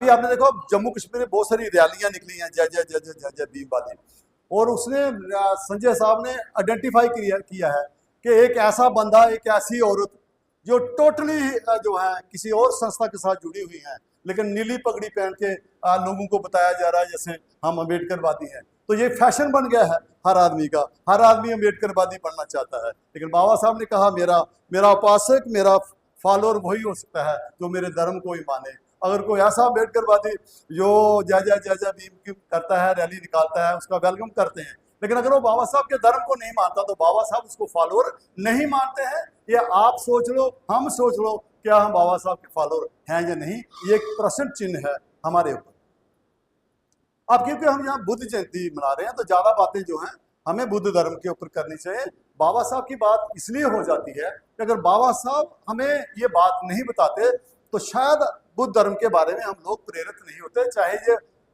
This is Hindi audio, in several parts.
अभी आपने देखो जम्मू कश्मीर में बहुत सारी रैलियां निकली हैं, जय जय जय जय जय जय भीम वाली। और उसने संजय साहब ने आइडेंटिफाई किया है कि एक ऐसा बंदा, एक ऐसी औरत जो टोटली जो है किसी और संस्था के साथ जुड़ी हुई है, लेकिन नीली पगड़ी पहन के लोगों को बताया जा रहा है जैसे हम अम्बेडकरवादी हैं। तो ये फैशन बन गया है हर आदमी का, हर आदमी अम्बेडकरवादी बनना चाहता है। लेकिन बाबा साहब ने कहा मेरा मेरा उपासक, मेरा फॉलोअर वही हो सकता है जो मेरे धर्म को ही माने। अगर कोई ऐसा अम्बेडकरवादी जो जय जय भीम करता है, रैली निकालता है, उसका वेलकम करते हैं। लेकिन अगर वो बाबा साहब के धर्म को नहीं मानता तो बाबा साहब उसको फॉलोअर नहीं मानते हैं। ये आप सोच लो, हम सोच लो, क्या हम बाबा साहब के फॉलोअर हैं या नहीं, ये एक प्रश्न चिन्ह है हमारे ऊपर। अब क्योंकि हम यहाँ बुद्ध जयंती मना रहे हैं तो ज्यादा बातें जो हैं हमें बुद्ध धर्म के ऊपर करनी चाहिए। बाबा साहब की बात इसलिए हो जाती है कि अगर बाबा साहब हमें ये बात नहीं बताते तो शायद बुद्ध धर्म के बारे में हम लोग प्रेरित नहीं होते। चाहे ये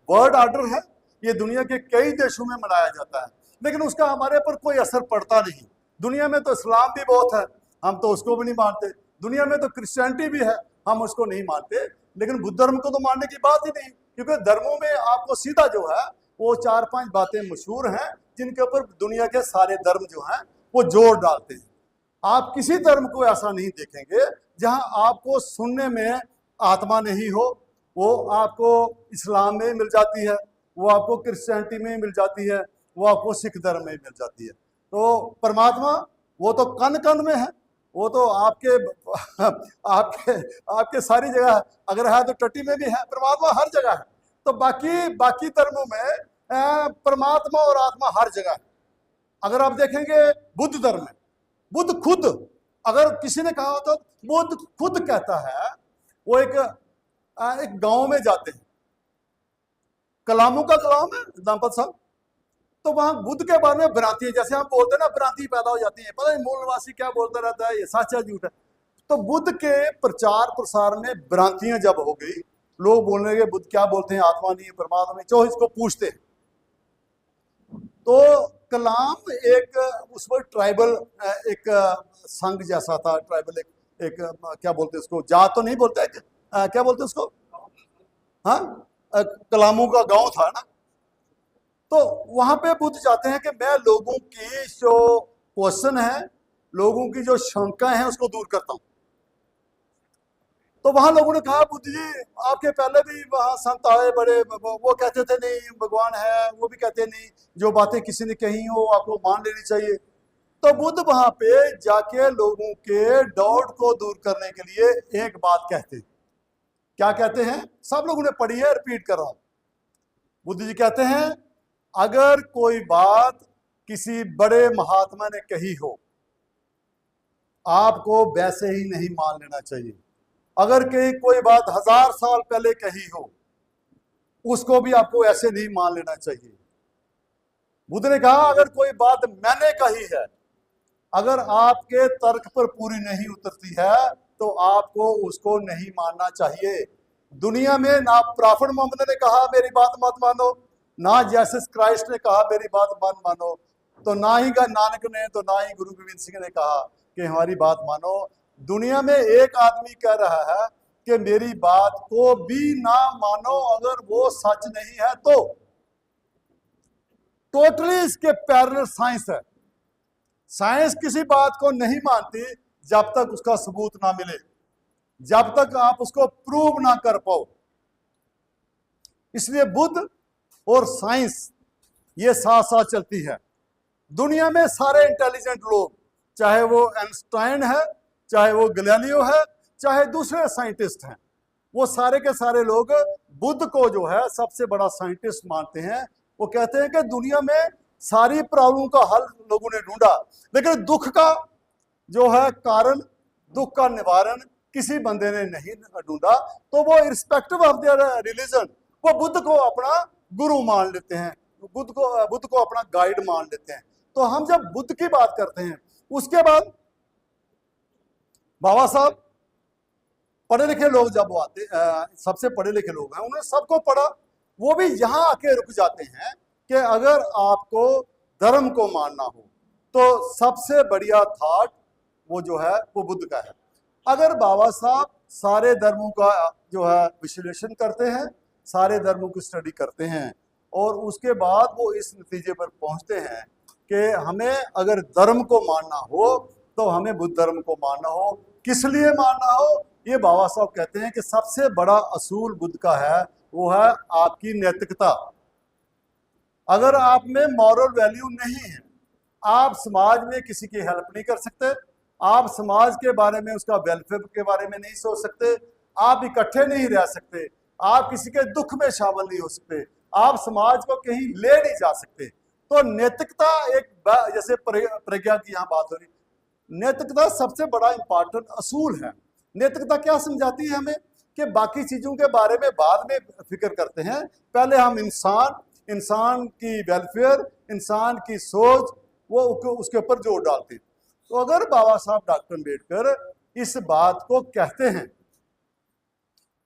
वर्ल्ड ऑर्डर है, ये दुनिया के कई देशों में मनाया जाता है, लेकिन उसका हमारे पर कोई असर पड़ता नहीं। दुनिया में तो इस्लाम भी बहुत है, हम तो उसको भी नहीं मानते। दुनिया में तो क्रिश्चियनिटी भी है, हम उसको नहीं मानते। लेकिन बुद्ध धर्म को तो मानने की बात ही नहीं, क्योंकि धर्मों में आपको सीधा जो है वो 4-5 बातें मशहूर हैं जिनके ऊपर दुनिया के सारे धर्म जो हैं वो जोर डालते हैं। आप किसी धर्म को ऐसा नहीं देखेंगे जहां आपको सुनने में आत्मा नहीं हो। वो आपको इस्लाम में मिल जाती है, वो आपको क्रिश्चियनिटी में मिल जाती है, वो आपको सिख धर्म में मिल जाती है। तो परमात्मा वो तो कण कण में है, वो तो आपके आपके आपके सारी जगह है। अगर है तो टट्टी में भी है, परमात्मा हर जगह है। तो बाकी धर्मों में परमात्मा और आत्मा हर जगह है। अगर आप देखेंगे बुद्ध धर्म में, बुद्ध खुद, अगर किसी ने कहा तो बुद्ध खुद कहता है, वो एक गांव में जाते हैं, कलामों का कलाम है दामपत साहब, तो वहां बुद्ध के बारे में भ्रांति है। जैसे हम बोलते हैं ना, भ्रांति पैदा हो जाती है, पता नहीं मूल निवासी क्या बोलता रहता है, ये सच है झूठ है। तो बुद्ध के प्रचार प्रसार में भ्रांतियां जब हो गई, लोग बोलने लगे बुद्ध क्या बोलते हैं, आत्मा नहीं है, परमात्मा नहीं, जो इसको पूछते हैं। तो कलाम एक उस पर ट्राइबल एक संघ जैसा था, ट्राइबल एक क्या बोलते हैं उसको, जात तो नहीं बोलते, क्या बोलते हैं उसको, हाँ, कलामों का गांव था ना। तो वहां पे बुद्ध चाहते हैं कि मैं लोगों की जो क्वेश्चन है, लोगों की जो शंका है, उसको दूर करता हूं। तो वहां लोगों ने कहा बुद्ध जी आपके पहले भी वहां संत आए बड़े, वो कहते थे नहीं भगवान है, वो भी कहते नहीं, जो बातें किसी ने कही हो आपको मान लेनी चाहिए। तो बुद्ध वहां पे जाके लोगों के डाउट को दूर करने के लिए एक बात कहते हैं। क्या कहते हैं? सब लोगों ने पढ़ी है, रिपीट कर रहा हूं। बुद्ध जी कहते हैं अगर कोई बात किसी बड़े महात्मा ने कही हो, आपको वैसे ही नहीं मान लेना चाहिए। अगर कोई बात 1000 साल पहले कही हो, उसको भी आपको ऐसे नहीं मान लेना चाहिए। बुद्ध ने कहा अगर कोई बात मैंने कही है, अगर आपके तर्क पर पूरी नहीं उतरती है तो आपको उसको नहीं मानना चाहिए। दुनिया में ना प्रॉफेट मोहम्मद ने कहा मेरी बात मत मानो, ना जीसस क्राइस्ट ने कहा मेरी बात मत मानो, तो ना ही नानक ने, तो ना ही गुरु गोविंद सिंह ने कहा कि हमारी बात मानो। दुनिया में एक आदमी कह रहा है कि मेरी बात को भी ना मानो अगर वो सच नहीं है तो। टोटली इसके पैरेलल साइंस है। साइंस किसी बात को नहीं मानती जब तक उसका सबूत ना मिले, जब तक आप उसको प्रूव ना कर पाओ। इसलिए बुद्ध और साइंस ये साथ साथ चलती है। दुनिया में सारे इंटेलिजेंट लोग, चाहे वो आइंस्टाइन है, चाहे वो गैलीलियो है, चाहे दूसरे साइंटिस्ट हैं, वो सारे के सारे लोग बुद्ध को जो है सबसे बड़ा साइंटिस्ट मानते हैं। वो कहते हैं कि दुनिया में सारी प्रॉब्लम का हल लोगों ने ढूंढा, लेकिन दुख का जो है कारण, दुख का निवारण किसी बंदे ने नहीं ढूंढा। तो वो इर्रिस्पेक्टिव ऑफ देयर रिलीजन वो बुद्ध को अपना गुरु मान लेते हैं, बुद्ध को अपना गाइड मान लेते हैं। तो हम जब बुद्ध की बात करते हैं, उसके बाद बाबा साहब, पढ़े लिखे लोग जब वो आते, सबसे पढ़े लिखे लोग हैं, उन्होंने सबको पढ़ा, वो भी यहां आके रुक जाते हैं कि अगर आपको धर्म को मानना हो तो सबसे बढ़िया थॉट वो जो है वो बुद्ध का है। अगर बाबा साहब सारे धर्मों का जो है विश्लेषण करते हैं, सारे धर्मों की स्टडी करते हैं, और उसके बाद वो इस नतीजे पर पहुंचते हैं कि हमें अगर धर्म को मानना हो तो हमें बुद्ध धर्म को मानना हो। किस लिए मानना हो? ये बाबा साहब कहते हैं कि सबसे बड़ा असूल बुद्ध का है, वो है आपकी नैतिकता। अगर आप में मॉरल वैल्यू नहीं है, आप समाज में किसी की हेल्प नहीं कर सकते, आप समाज के बारे में, उसका वेलफेयर के बारे में नहीं सोच सकते, आप इकट्ठे नहीं रह सकते, आप किसी के दुख में शामिल नहीं हो सकते, आप समाज को कहीं ले नहीं जा सकते। तो नैतिकता एक, जैसे प्रज्ञा की यहाँ बात हो रही, नैतिकता सबसे बड़ा इंपॉर्टेंट असूल है। नैतिकता क्या समझाती है हमें? कि बाकी चीजों के बारे में बाद में फिक्र करते हैं, पहले हम इंसान की वेलफेयर, इंसान की सोच, वो उसके ऊपर जोर डालते हैं। तो अगर बाबा साहब डॉक्टर अम्बेडकर इस बात को कहते हैं,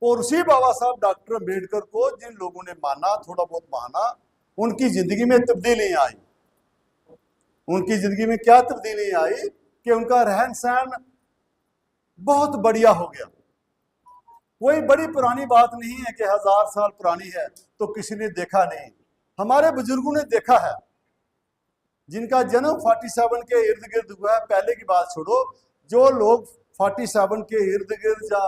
और उसी बाबा साहब डॉक्टर अम्बेडकर को जिन लोगों ने माना, थोड़ा बहुत माना, उनकी जिंदगी में तब्दीली आई। उनकी जिंदगी में क्या तब्दीली आई कि उनका रहन सहन बहुत बढ़िया हो गया। कोई बड़ी पुरानी बात नहीं है कि 1000 साल पुरानी है तो किसी ने देखा नहीं, हमारे बुजुर्गों ने देखा है, जिनका जन्म 47 के इर्द गिर्द हुआ है। पहले की बात छोड़ो, जो लोग 47 के इर्द गिर्द या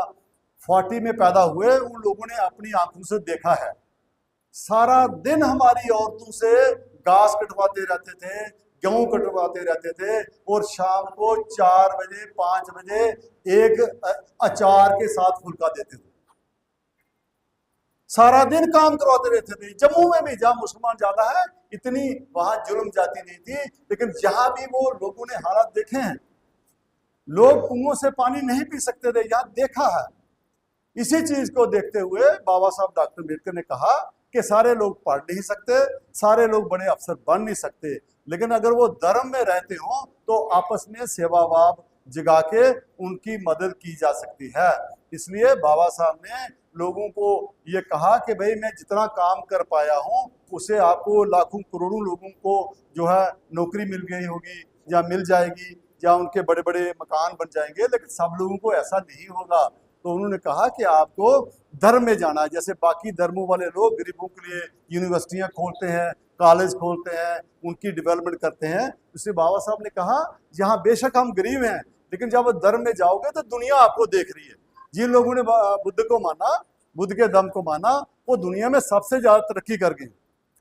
40 में पैदा हुए, उन लोगों ने अपनी आंखों से देखा है। सारा दिन हमारी औरतों से घास कटवाते रहते थे, गेहूं कटवाते रहते थे, और शाम को 4 बजे 5 बजे एक अचार के साथ फुल्का देते थे। सारा दिन काम करवाते रहते थे। जम्मू में भी, जहां मुसलमान ज्यादा है, इतनी वहां जुल्म जाती नहीं थी, लेकिन जहां भी वो लोगों ने हालात देखे हैं, लोग कुओं से पानी नहीं पी सकते थे, यहां देखा है। इसी चीज को देखते हुए बाबा साहब डॉक्टर अम्बेडकर ने कहा कि सारे लोग पढ़ नहीं सकते, सारे लोग बड़े अफसर बन नहीं सकते, लेकिन अगर वो धर्म में रहते हो तो आपस में सेवा भाव जगा के उनकी मदद की जा सकती है। इसलिए बाबा साहब ने लोगों को ये कहा कि भाई मैं जितना काम कर पाया हूँ उसे आपको लाखों करोड़ों लोगों को जो है नौकरी मिल गई होगी या मिल जाएगी, या उनके बड़े बड़े मकान बन जाएंगे, लेकिन सब लोगों को ऐसा नहीं होगा। तो उन्होंने कहा कि आपको धर्म में जाना है। जैसे बाकी धर्मों वाले लोग गरीबों के लिए यूनिवर्सिटियां खोलते हैं, कॉलेज खोलते हैं, उनकी डेवलपमेंट करते हैं, इसलिए बाबा साहब ने कहा जहाँ बेशक हम गरीब हैं, लेकिन जब धर्म में जाओगे तो दुनिया आपको देख रही है। जिन लोगों ने बुद्ध को माना, बुद्ध के दम को माना, वो दुनिया में सबसे ज्यादा तरक्की कर गए।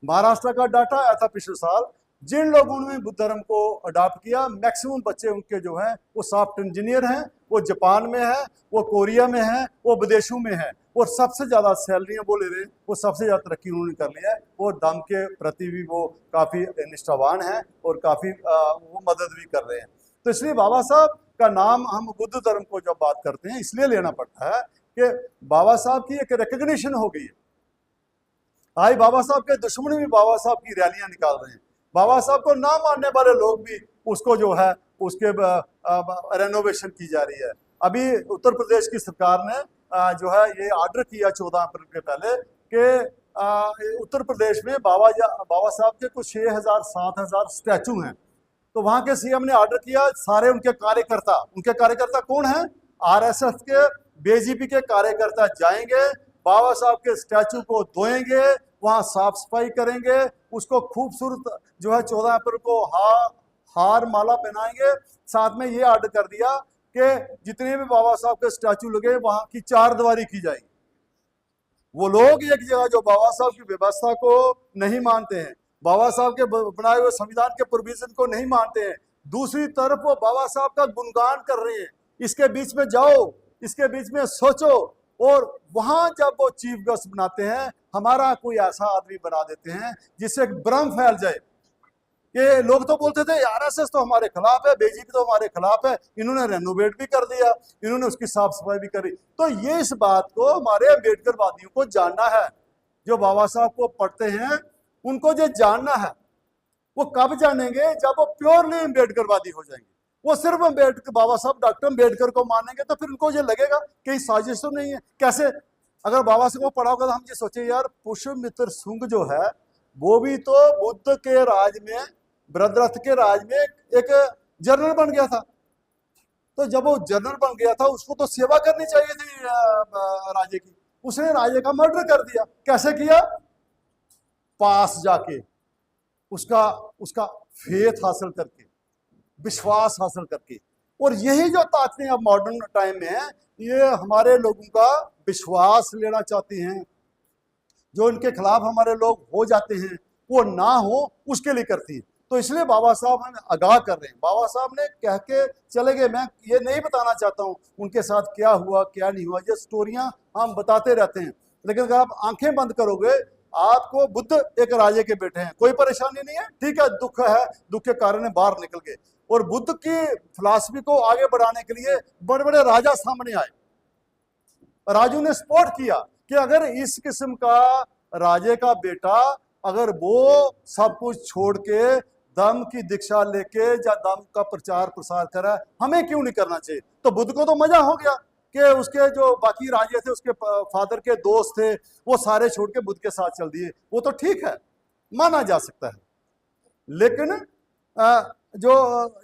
महाराष्ट्र का डाटा आया था पिछले साल, जिन लोगों ने बुद्ध धर्म को अडॉप्ट किया, मैक्सिमम बच्चे उनके जो हैं वो सॉफ्ट इंजीनियर हैं, वो जापान में है, वो कोरिया में है, वो विदेशों में है, और सबसे ज्यादा सैलरियां वो ले रहे हैं, वो सबसे ज्यादा तरक्की उन्होंने कर लिया है। वो धर्म के प्रति भी वो काफी निष्ठावान है और काफी वो मदद भी कर रहे हैं। तो इसलिए बाबा साहब का नाम हम बुद्ध धर्म को जब बात करते हैं इसलिए लेना पड़ता है कि बाबा साहब की एक रिकग्निशन हो गई है। आज बाबा साहब के दुश्मन भी बाबा साहब की रैलियां निकाल रहे हैं, बाबा साहब को ना मानने वाले लोग भी उसको जो है उसके रेनोवेशन की जा रही है। अभी उत्तर प्रदेश की सरकार ने जो है ये ऑर्डर किया 14 अप्रैल के पहले कि उत्तर प्रदेश में बाबा साहब के कुछ 6000 7000 स्टैचू हैं। तो वहां के सीएम ने ऑर्डर किया, सारे उनके कार्यकर्ता कौन है? आरएसएस के, बीजेपी के कार्यकर्ता जाएंगे, बाबा साहब के स्टैचू को धोएंगे, वहां साफ सफाई करेंगे, उसको खूबसूरत जो है 14 अप्रैल को हार माला पहनाएंगे। साथ में ये ऑर्डर कर दिया कि जितने भी बाबा साहब के स्टैचू लगे वहां की 4 दीवारी की जाएगी। वो लोग एक जगह जो बाबा साहब की व्यवस्था को नहीं मानते हैं, बाबा साहब के बनाए हुए संविधान के प्रोविजन को नहीं मानते हैं, दूसरी तरफ वो बाबा साहब का गुणगान कर रहे हैं। इसके बीच में जाओ, इसके बीच में सोचो, और वहां जब वो चीफ गेस्ट बनाते हैं, हमारा कोई ऐसा आदमी बना देते हैं जिससे एक भ्रम फैल जाए। ये लोग तो बोलते थे आरएसएस तो हमारे खिलाफ है, बीजेपी तो हमारे खिलाफ है, इन्होंने रेनोवेट भी कर दिया, इन्होंने उसकी साफ सफाई भी करी। तो ये इस बात को हमारे अम्बेडकर वादियों को जानना है, जो बाबा साहब को पढ़ते हैं उनको जो जानना है। वो कब जानेंगे? जब वो प्योरली अम्बेडकरवादी हो जाएंगे। वो सिर्फ अम्बेडकर, बाबा साहब डॉक्टर अम्बेडकर को मानेंगे तो फिर उनको ये लगेगा कि साजिश तो नहीं है। कैसे? अगर बाबा साहब को पढ़ा होगा तो हम ये सोचे यार पुष्यमित्र शुंग जो है वो भी तो बुद्ध के राज में, भरतरथ के राज में एक जनरल बन गया था। तो जब वो जनरल बन गया था उसको तो सेवा करनी चाहिए थी राजे की। उसने राजे का मर्डर कर दिया। कैसे किया? पास जाके उसका उसका फेथ हासिल करके, विश्वास हासिल करके। और यही जो ताकतें अब मॉडर्न टाइम में है, ये हमारे लोगों का विश्वास लेना चाहती हैं। जो इनके खिलाफ हमारे लोग हो जाते हैं वो ना हो उसके लिए करती है। तो इसलिए बाबा साहब हमें आगाह कर रहे हैं। बाबा साहब ने कह के चले गए, मैं ये नहीं बताना चाहता हूँ उनके साथ क्या हुआ क्या नहीं हुआ, ये स्टोरियां हम बताते रहते हैं। लेकिन अगर आप आंखें बंद करोगे, आपको बुद्ध एक राजे के बेटे हैं, कोई परेशानी नहीं है, ठीक है, दुख है, दुख के कारण बाहर निकल गए। और बुद्ध की फिलॉसफी को आगे बढ़ाने के लिए बड़े बड़े राजा सामने आए, राजू ने सपोर्ट किया कि अगर इस किस्म का राजे का बेटा, अगर वो सब कुछ छोड़ के दम की दीक्षा लेके या दम का प्रचार प्रसार करा, हमें क्यों नहीं करना चाहिए। तो बुद्ध को तो मजा हो गया कि उसके जो बाकी राजे थे, उसके फादर के दोस्त थे, वो सारे छोड़ के बुद्ध के साथ चल दिए। वो तो ठीक है, माना जा सकता है। लेकिन जो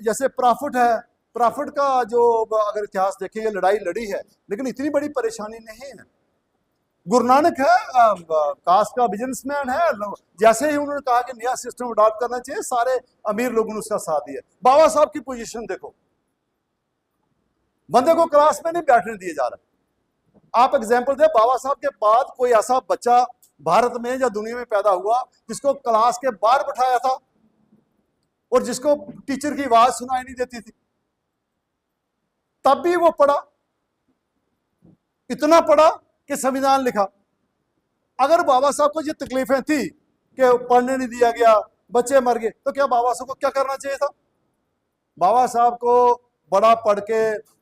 जैसे प्रॉफिट है, प्रॉफिट का जो अगर इतिहास देखेंगे, लड़ाई लड़ी है लेकिन इतनी बड़ी परेशानी नहीं है। गुरु नानक है, कास्ट का बिजनेसमैन है, जैसे ही उन्होंने कहा कि नया सिस्टम अडॉप्ट करना चाहिए, सारे अमीर लोगों ने उसका साथ दिया। बाबा साहब की पोजीशन देखो, बंदे को क्लास में नहीं बैठने दिए जा रहा। आप एग्जांपल दे, बाबा साहब के बाद कोई ऐसा बच्चा भारत में या दुनिया में पैदा हुआ जिसको क्लास के बाहर बैठाया था और जिसको टीचर की आवाज सुनाई नहीं देती थी, तब भी वो पढ़ा, इतना पढ़ा कि संविधान लिखा। अगर बाबा साहब को ये तकलीफें थी कि पढ़ने नहीं दिया गया, बच्चे मर गए, तो क्या बाबा साहब को क्या करना चाहिए था? बाबा साहब को बड़ा पढ़ के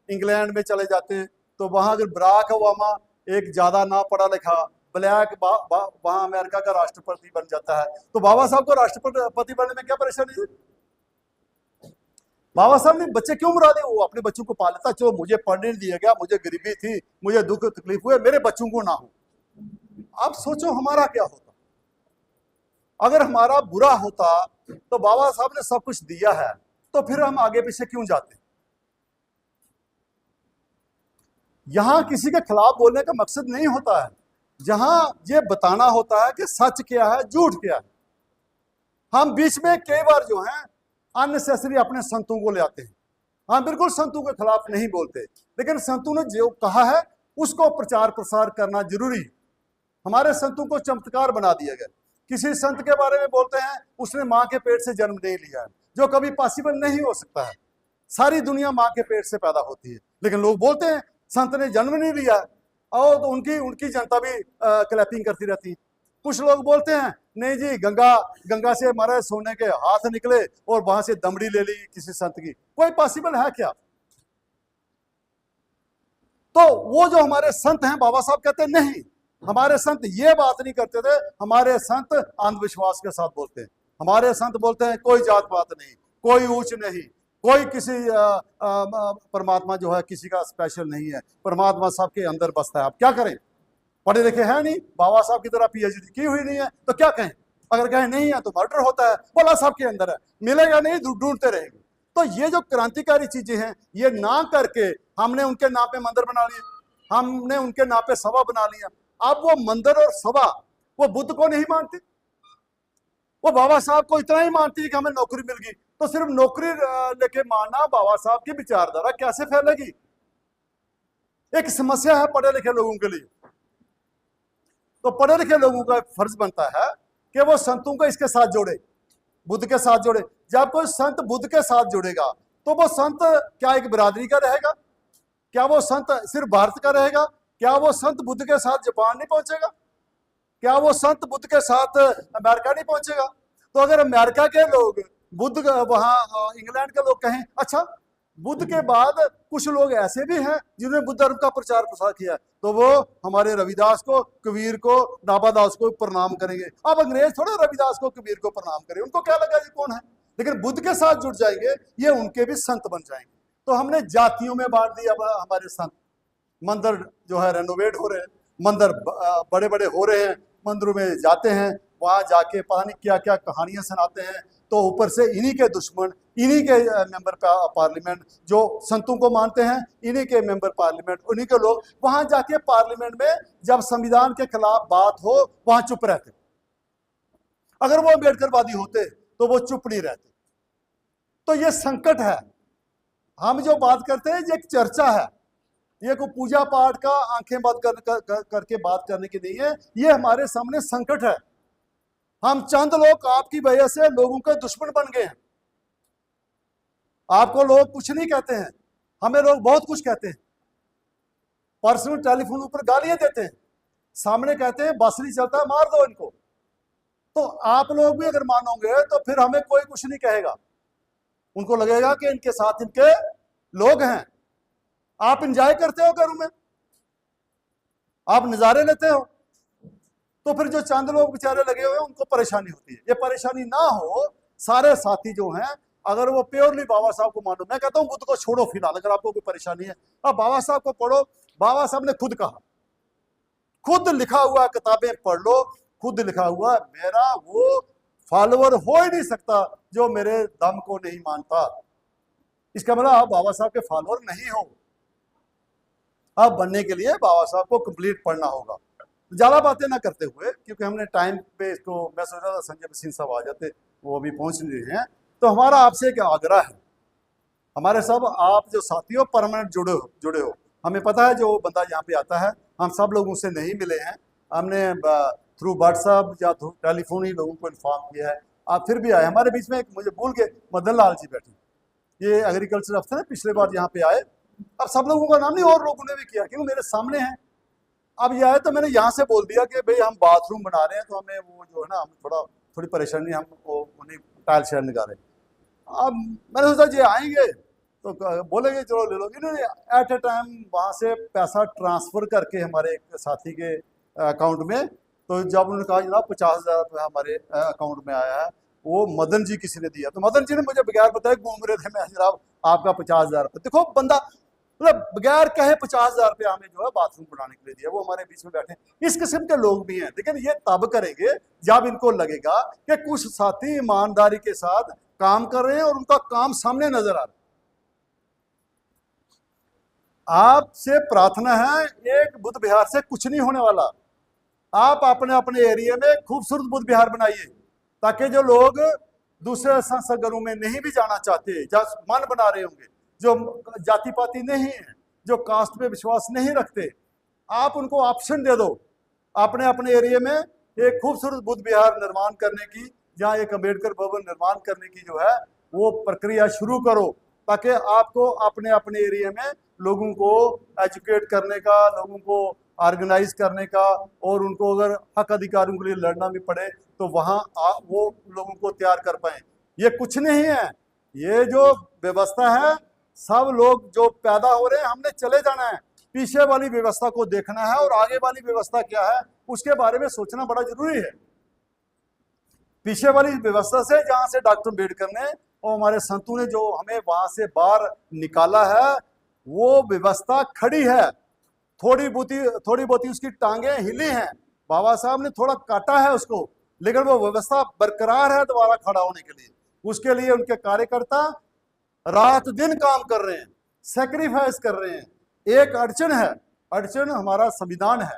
इंग्लैंड में चले जाते हैं, तो वहां अगर बराक ओबामा एक ज्यादा ना पढ़ा लिखा ब्लैक वहां अमेरिका का राष्ट्रपति बन जाता है, तो बाबा साहब को राष्ट्रपति बनने में क्या परेशानी थी? बाबा साहब ने बच्चे क्यों मरा दिए? वो अपने बच्चों को पाल लेता, चलो मुझे पढ़ने नहीं दिया गया, मुझे गरीबी थी, मुझे दुख तकलीफ हुए, मेरे बच्चों को ना हो। आप सोचो हमारा क्या होता अगर हमारा बुरा होता। तो बाबा साहब ने सब कुछ दिया है, तो फिर हम आगे पीछे क्यों जाते? यहां किसी के खिलाफ बोलने का मकसद नहीं होता है, जहां ये बताना होता है कि सच क्या है, झूठ क्या है। हम बीच में कई बार जो है अननेसेसरी अपने संतों को ले आते हैं। हाँ, बिल्कुल संतों के खिलाफ नहीं बोलते, लेकिन संतों ने जो कहा है उसको प्रचार प्रसार करना जरूरी। हमारे संतों को चमत्कार बना दिया गया। किसी संत के बारे में बोलते हैं उसने मां के पेट से जन्म नहीं लिया है, जो कभी पॉसिबल नहीं हो सकता है। सारी दुनिया मां के पेट से पैदा होती है, लेकिन लोग बोलते हैं संत ने जन्म नहीं लिया, और तो उनकी जनता भी क्लैपिंग करती रहती है। कुछ लोग बोलते हैं नहीं जी, गंगा से हमारे सोने के हाथ निकले और वहां से दमड़ी ले ली किसी संत की, कोई पॉसिबल है क्या? तो वो जो हमारे संत हैं, बाबा साहब कहते हैं नहीं, हमारे संत ये बात नहीं करते थे। हमारे संत अंधविश्वास के साथ बोलते हैं। हमारे संत बोलते हैं कोई जात पात नहीं, कोई ऊंच नहीं, कोई किसी परमात्मा जो है किसी का स्पेशल नहीं है, परमात्मा सबके अंदर बसता है। आप क्या करें? पढ़े लिखे हैं नहीं, बाबा साहब की तरह पीएचडी की हुई नहीं है, तो क्या कहें? अगर कहें नहीं है तो मर्डर होता है, बोला सबके अंदर है, मिलेगा नहीं, ढूंढते रहेंगे। तो ये जो क्रांतिकारी चीजें हैं, ये ना करके हमने उनके नाम पे मंदिर बना लिए, हमने उनके नाम पे सभा बना लिया। अब वो मंदिर और सभा वो बुद्ध को नहीं मानती, वो बाबा साहब को इतना ही मानती है कि हमें नौकरी मिल गई। तो सिर्फ नौकरी लेके मानना बाबा साहब की विचारधारा कैसे फैलेगी? एक समस्या है पढ़े लिखे लोगों के लिए। तो पढ़े लिखे लोगों का फर्ज बनता है कि वो संतों को इसके साथ जोड़े, बुद्ध के साथ जोड़े। जब कोई संत बुद्ध के साथ जुड़ेगा तो वो संत क्या एक बिरादरी का रहेगा? क्या वो संत सिर्फ भारत का रहेगा? क्या वो संत बुद्ध के साथ जापान नहीं पहुंचेगा? क्या वो संत बुद्ध के साथ अमेरिका नहीं पहुंचेगा? तो अगर अमेरिका के लोग बुद्ध वहां इंग्लैंड के लोग कहें अच्छा बुद्ध के बाद कुछ लोग ऐसे भी हैं जिन्होंने बुद्ध धर्म का प्रचार प्रसार किया, तो वो हमारे रविदास को, कबीर को, नाभादास को प्रणाम करेंगे। अब अंग्रेज थोड़ा रविदास को, कबीर को प्रणाम करें, उनको क्या लगा ये कौन है? लेकिन बुद्ध के साथ जुड़ जाएंगे, ये उनके भी संत बन जाएंगे। तो हमने जातियों में बांट दिया हमारे संत। मंदिर जो है रेनोवेट हो रहे हैं, मंदिर बड़े बड़े हो रहे हैं, मंदिरों में जाते हैं, वहां जाके पता नहीं क्या क्या कहानियां सुनाते हैं, तो ऊपर से इन्हीं के दुश्मन, इन्हीं के मेंबर पार्लियामेंट जो संतों को मानते हैं, इन्हीं के मेंबर पार्लियामेंट, उन्हीं के लोग वहां जाके पार्लियामेंट में जब संविधान के खिलाफ बात हो वहां चुप रहते। अगर वो अम्बेडकरवादी होते तो वो चुप नहीं रहते। तो ये संकट है। हम जो बात करते हैं ये एक चर्चा है, ये कोई पूजा पाठ का आंखें बंद करके बात करने की नहीं है। ये हमारे सामने संकट है। हम चंद लोग आपकी वजह से लोगों के दुश्मन बन गए हैं। आपको लोग कुछ नहीं कहते हैं, हमें लोग बहुत कुछ कहते हैं। पर्सनल टेलीफोन ऊपर गालियां देते हैं, सामने कहते हैं बस नहीं चलता मार दो इनको। तो आप लोग भी अगर मानोगे तो फिर हमें कोई कुछ नहीं कहेगा। उनको लगेगा कि इनके साथ इनके लोग हैं। आप एंजॉय करते हो घरों में, आप नजारे लेते हो, तो फिर जो चंद लोग बेचारे लगे हुए हैं उनको परेशानी होती है। ये परेशानी ना हो, सारे साथी जो हैं अगर वो प्योरली बाबा साहब को मानो, मैं कहता हूं बुद्ध को छोड़ो फिलहाल, अगर आपको कोई परेशानी है अब बाबा साहब को पढ़ो। बाबा साहब ने खुद कहा, खुद लिखा हुआ किताबें पढ़ लो, खुद लिखा हुआ, मेरा वो फॉलोअर हो ही नहीं सकता जो मेरे दम को नहीं मानता। इसका मतलब आप बाबा साहब के फॉलोअर नहीं हो। अब बनने के लिए बाबा साहब को कंप्लीट पढ़ना होगा। ज्यादा बातें ना करते हुए, क्योंकि हमने टाइम पे इसको, मैं सोच रहा था संजय सिंह साहब आ जाते, वो अभी पहुंच नहीं रहे हैं। तो हमारा आपसे एक आग्रह है, हमारे सब आप जो साथी हो परमानेंट जुड़े हो। हमें पता है जो बंदा यहाँ पे आता है, हम सब लोगों से नहीं मिले हैं, हमने थ्रू व्हाट्सएप या थ्रू टेलीफोन ही लोगों को इन्फॉर्म किया है। आप फिर भी आए हमारे बीच में। मुझे भूल के मदन लाल जी बैठे, ये एग्रीकल्चर अफसर है, पिछले बार यहाँ पे आए। अब सब लोगों का नाम नहीं, और लोगों ने भी किया क्योंकि मेरे सामने है। अब यह है तो मैंने यहाँ से बोल दिया कि भाई हम बाथरूम बना रहे हैं, तो हमें वो जो है ना, हम थोड़ी परेशानी, हम वो उन्हें टाइल शेयर निकाल रहे हैं। अब मैंने सोचा जी आएंगे तो बोलेंगे चलो ले लो। इन्होंने एट ए टाइम वहाँ से पैसा ट्रांसफर करके हमारे एक साथी के अकाउंट में, तो जब उन्होंने कहा जनाब 50,000 रुपये हमारे अकाउंट में आया है, वो मदन जी किसी ने दिया, तो मदन जी ने मुझे बगैर बताए घूम रहे थे, मैं जनाब आपका 50,000 रुपये। देखो बंदा मतलब बगैर कहे 50,000 रुपये हमें जो है बाथरूम बनाने के लिए दिया, वो हमारे बीच में बैठे। इस किस्म के लोग भी हैं, लेकिन ये तब करेंगे जब इनको लगेगा कि कुछ साथी ईमानदारी के साथ काम कर रहे हैं और उनका काम सामने नजर आ रहा है। आपसे प्रार्थना है, एक बुद्ध विहार से कुछ नहीं होने वाला। आप अपने अपने एरिया में खूबसूरत बुद्ध विहार बनाइए, ताकि जो लोग दूसरे संस्थागरों में नहीं भी जाना चाहते, जहाँ मन बना रहे होंगे, जो जाति पाति नहीं है, जो कास्ट पे विश्वास नहीं रखते, आप उनको ऑप्शन दे दो अपने अपने एरिया में एक खूबसूरत बुद्ध विहार निर्माण करने की, जहाँ एक अम्बेडकर भवन निर्माण करने की जो है वो प्रक्रिया शुरू करो, ताकि आपको अपने अपने एरिया में लोगों को एजुकेट करने का, लोगों को ऑर्गेनाइज करने का, और उनको अगर हक अधिकारों के लिए लड़ना भी पड़े तो वहाँ वो लोगों को तैयार कर पाए। ये कुछ नहीं है, ये जो व्यवस्था है, सब लोग जो पैदा हो रहे हैं, हमने चले जाना है, पीछे वाली व्यवस्था को देखना है, और आगे वाली व्यवस्था क्या है उसके बारे में सोचना बड़ा जरूरी है। पीछे वाली व्यवस्था से, जहां से डॉक्टर अम्बेडकर ने और हमारे संतों ने जो हमें वहां से बाहर निकाला है, वो व्यवस्था खड़ी है। थोड़ी बहुती उसकी टांगे हिली हैं, बाबा साहब ने थोड़ा काटा है उसको, लेकिन वो व्यवस्था बरकरार है दोबारा खड़ा होने के लिए। उसके लिए उनके कार्यकर्ता रात दिन काम कर रहे हैं, सेक्रीफाइस कर रहे हैं। एक अड़चन है, अड़चन हमारा संविधान है।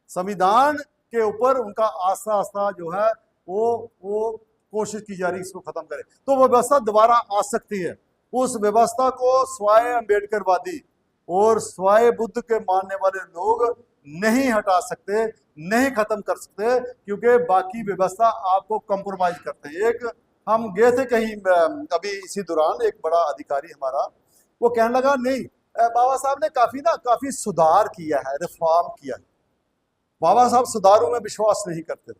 संविधान के ऊपर उनका आस्था आस्था जो है वो कोशिश की जा रही है इसको खत्म करे, तो वो व्यवस्था दोबारा आ सकती है। उस व्यवस्था को स्वाय अम्बेडकरवादी और स्वाय बुद्ध के मानने वाले लोग नहीं हटा सकते, नहीं खत्म कर सकते, क्योंकि बाकी व्यवस्था आपको कंप्रोमाइज करते हैं। एक हम गए थे कहीं अभी इसी दौरान, एक बड़ा अधिकारी हमारा वो कहने लगा नहीं बाबा साहब ने काफी सुधार किया है, रिफॉर्म किया है। बाबा साहब सुधारों में विश्वास नहीं करते थे,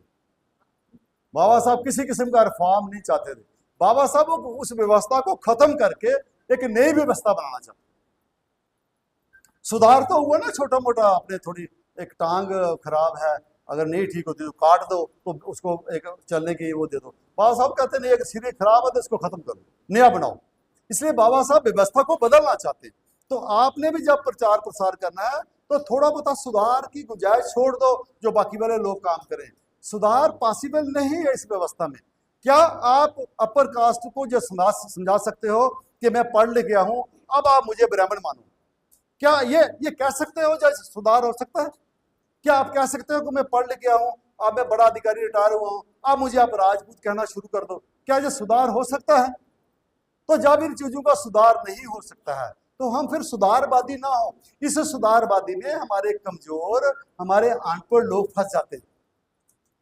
बाबा साहब किसी किस्म का रिफॉर्म नहीं चाहते थे। बाबा साहब उस व्यवस्था को खत्म करके एक नई व्यवस्था बनाना चाहते। सुधार तो हुआ ना छोटा मोटा, अपने थोड़ी एक टांग खराब है, अगर नहीं ठीक होती तो काट दो, तो उसको एक चलने की वो दे दो। बाबा साहब कहते नहीं, एक सिरे खराब है तो इसको खत्म करो, नया बनाओ। इसलिए बाबा साहब व्यवस्था को बदलना चाहते। तो आपने भी जब प्रचार प्रसार करना है तो थोड़ा बहुत सुधार की गुंजाइश छोड़ दो, जो बाकी वाले लोग काम करें। सुधार पॉसिबल नहीं है इस व्यवस्था में। क्या आप अपर कास्ट को जो समझा सकते हो कि मैं पढ़ लिख गया हूं, अब आप मुझे ब्राह्मण मानो? क्या ये कह सकते हो? जैसे सुधार हो सकता है? क्या आप कह सकते हो कि मैं पढ़ लिख गया हूं, अब मैं बड़ा अधिकारी रिटायर हुआ हूं, अब मुझे आप राजपूत कहना शुरू कर दो? क्या ये सुधार हो सकता है? तो जब इन चीजों का सुधार नहीं हो सकता है तो हम फिर सुधारवादी ना हो। इस सुधारवादी में हमारे कमजोर, हमारे अनपढ़ लोग फंस जाते हैं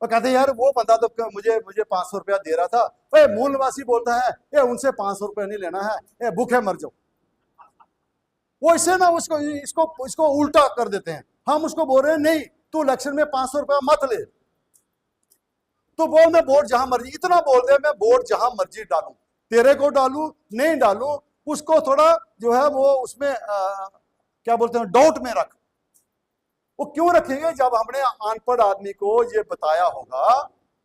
और कहते हैं यार वो बंदा तो मुझे मुझे 500 रुपया दे रहा था, भाई मूल निवासी बोलता है ये उनसे 500 रुपया नहीं लेना है, ये भूखे मर जाओ। वो इसे ना उसको इसको इसको उल्टा कर देते हैं। हम उसको बोल रहे हैं नहीं तू इलेक्शन में 500 रुपया मत ले, तो वो मैं वोट जहां मर्जी, इतना बोल दे मैं वोट जहां मर्जी डालू, तेरे को डालू नहीं डालू, उसको थोड़ा जो है वो उसमें क्या बोलते हैं डाउट में रख। वो क्यों रखेंगे? जब हमने अनपढ़ आदमी को ये बताया होगा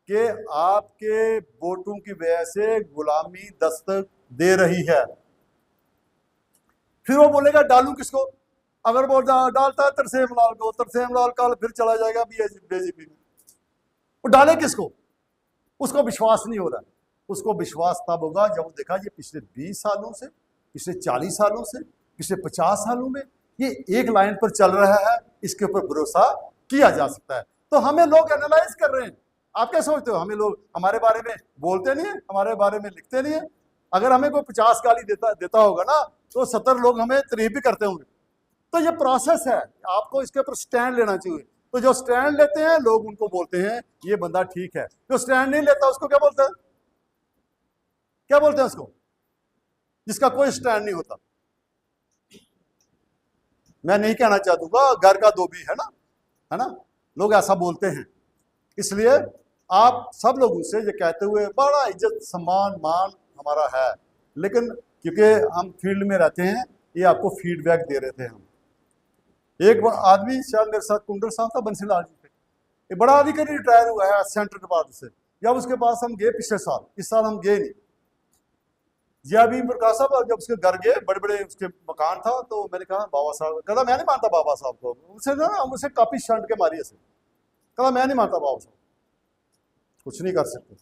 कि आपके वोटों की वजह से गुलामी दस्तक दे रही है, फिर वो बोलेगा डालू किसको? अगर वो डालता है तरसेम लाल को, तरसेम लाल कल फिर चला जाएगा बीजेपी में, वो डाले किसको? उसको विश्वास नहीं हो रहा। उसको विश्वास तब होगा जब वो देखा ये पिछले 20 सालों से, पिछले 40 सालों से, पिछले 50 सालों में ये एक लाइन पर चल रहा है, इसके ऊपर भरोसा किया जा सकता है। तो हमें लोग एनालाइज कर रहे हैं। आप क्या सोचते हो? हमें लोग हमारे बारे में बोलते नहीं है, हमारे बारे में लिखते नहीं है। अगर हमें कोई 50 गाली देता होगा ना तो 70 लोग हमें तारीफ भी करते होंगे। तो ये प्रोसेस है, आपको इसके ऊपर स्टैंड लेना चाहिए। तो जो स्टैंड लेते हैं लोग उनको बोलते हैं ये बंदा ठीक है, जो स्टैंड नहीं लेता उसको क्या बोलते हैं? क्या बोलते हैं उसको? जिसका कोई स्टैंड नहीं होता। मैं नहीं कहना चाहूंगा, घर का दो भी है ना, लोग ऐसा बोलते हैं। इसलिए आप सब लोगों से ये कहते हुए बड़ा इज्जत सम्मान मान हमारा है, लेकिन क्योंकि हम फील्ड में रहते हैं ये आपको फीडबैक दे रहे थे हम। एक आदमी शायद मेरे साथ कुंडल साहब था, बंसीलाल जी थे, ये बड़ा अधिकारी रिटायर हुआ है सेंट्रल डिपार्टमेंट से। जब उसके पास हम गए पिछले साल, इस साल हम गए नहीं, जिया भीम प्रकाश साहब जब उसके घर गए, बड़े बड़े उसके मकान था, तो मैंने कहा बाबा साहब, कहता मैं नहीं मानता बाबा साहब को, उनसे ना हम उसे काफी शंट के मारी ऐसे, कहता मैं नहीं मानता बाबा साहब, कुछ नहीं कर सकते,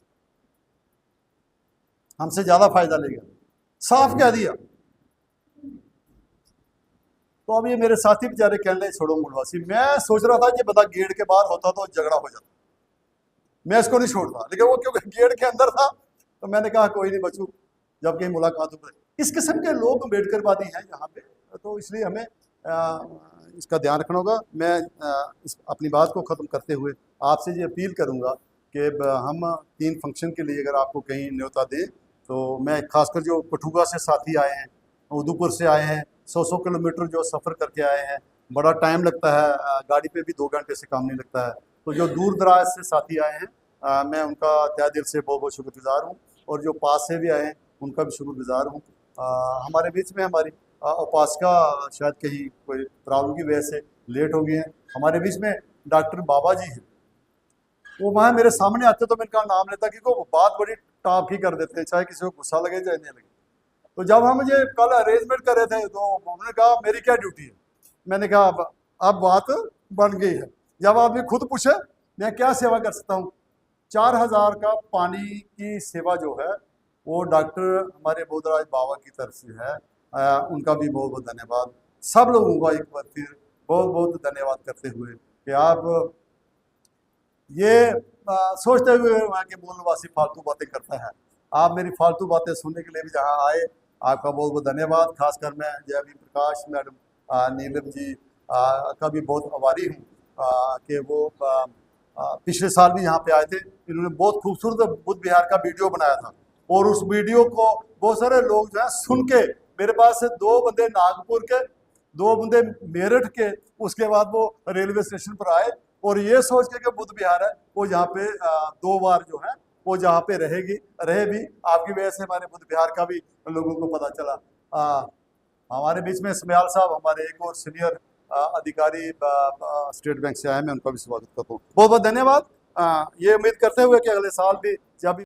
हमसे ज्यादा फायदा लेगा, साफ कह दिया। तो अब ये मेरे साथी बेचारे कहने लगे छोड़ो मूलवासी। मैं सोच रहा था ये बता गेट के बाहर होता तो झगड़ा हो जाता, मैं इसको नहीं छोड़ता, लेकिन वो क्योंकि गेट के अंदर था तो मैंने कहा कोई नहीं बचू, जब कहीं मुलाकात हो। इस किस्म के लोग अम्बेडकरवादी हैं यहाँ पे, तो इसलिए हमें इसका ध्यान रखना होगा। मैं अपनी बात को ख़त्म करते हुए आपसे ये अपील करूँगा कि हम 3 फंक्शन के लिए अगर आपको कहीं न्योता दें, तो मैं खासकर जो कठुआ से साथी आए हैं, उदयपुर से आए हैं, 100 किलोमीटर जो सफ़र करके आए हैं, बड़ा टाइम लगता है, गाड़ी पे भी 2 घंटे से काम नहीं लगता है। तो जो दूर दराज से साथी आए हैं, मैं उनका तहे दिल से बहुत बहुत शुक्रगुजार हूँ, और जो पास से भी आए हैं उनका भी शुक्रगुजार हूँ। हमारे बीच में हमारी उपासका शायद कहीं कोई प्रॉब्लम की वजह से लेट हो गए हैं। हमारे बीच में डॉक्टर बाबा जी हैं, वो वहाँ मेरे सामने आते तो मैं इनका नाम लेता, क्योंकि वो बात बड़ी टॉप ही कर देते हैं, चाहे किसी को गुस्सा लगे चाहे नहीं लगे। तो जब हम मुझे कल अरेंजमेंट कर रहे थे तो उन्होंने कहा मेरी क्या ड्यूटी है? मैंने कहा अब बात बन गई है। जब आपने खुद पूछे मैं क्या सेवा कर सकता हूँ, 4000 का पानी की सेवा जो है वो डॉक्टर हमारे बोधराज बाबा की तरफ से है। उनका भी बहुत बहुत धन्यवाद। सब लोगों का एक बार फिर बहुत बहुत धन्यवाद करते हुए कि आप ये सोचते हुए वहाँ के मूल निवासी फालतू बातें करता है, आप मेरी फालतू बातें सुनने के लिए भी जहाँ आए, आपका बहुत बहुत धन्यवाद। खासकर मैं जय भीम प्रकाश मैडम, नीलम जी का भी बहुत आभारी हूँ कि वो पिछले साल भी यहाँ पे आए थे। इन्होंने बहुत खूबसूरत बुद्ध विहार का वीडियो बनाया था, और उस वीडियो को बहुत सारे लोग जो है सुन के, मेरे पास से 2 बंदे नागपुर के, 2 बंदे मेरठ के, उसके बाद वो रेलवे स्टेशन पर आए और ये सोच के कि बुद्ध विहार है वो यहाँ पे 2 बार जो है वो जहाँ पे रहे भी आपकी वजह से हमारे बुद्ध विहार का भी लोगों को पता चला। हमारे बीच में स्मयाल साहब, हमारे एक और सीनियर अधिकारी स्टेट बैंक से आए, मैं उनका भी स्वागत करता हूँ। बहुत बहुत धन्यवाद। ये उम्मीद करते हुए कि अगले साल भी जब